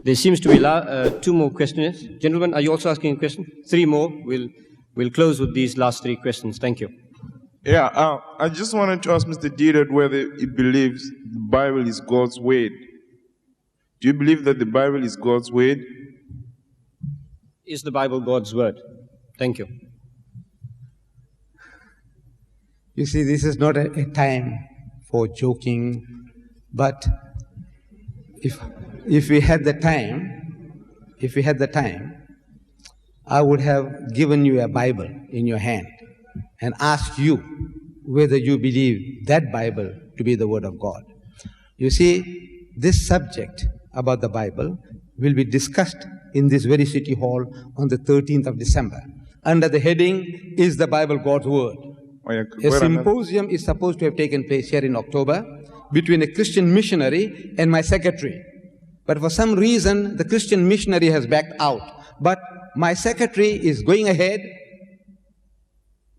There seems to be two more questions. Gentlemen, are you also asking a question? Three more. We'll close with these last three questions. Thank you. Yeah, I just wanted to ask Mr. Deedat whether he believes the Bible is God's word. Do you believe that the Bible is God's word? Is the Bible God's word? Thank you. You see, this is not a time for joking, but if we had the time, I would have given you a Bible in your hand and asked you whether you believe that Bible to be the Word of God. You see, this subject about the Bible will be discussed in this very city hall on the 13th of December. Under the heading, Is the Bible God's Word? A symposium is supposed to have taken place here in October between a Christian missionary and my secretary. But for some reason, the Christian missionary has backed out. But my secretary is going ahead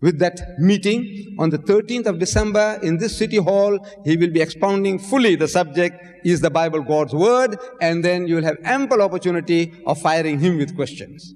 with that meeting on the 13th of December in this city hall. He will be expounding fully the subject, Is the Bible God's Word? And then you will have ample opportunity of firing him with questions.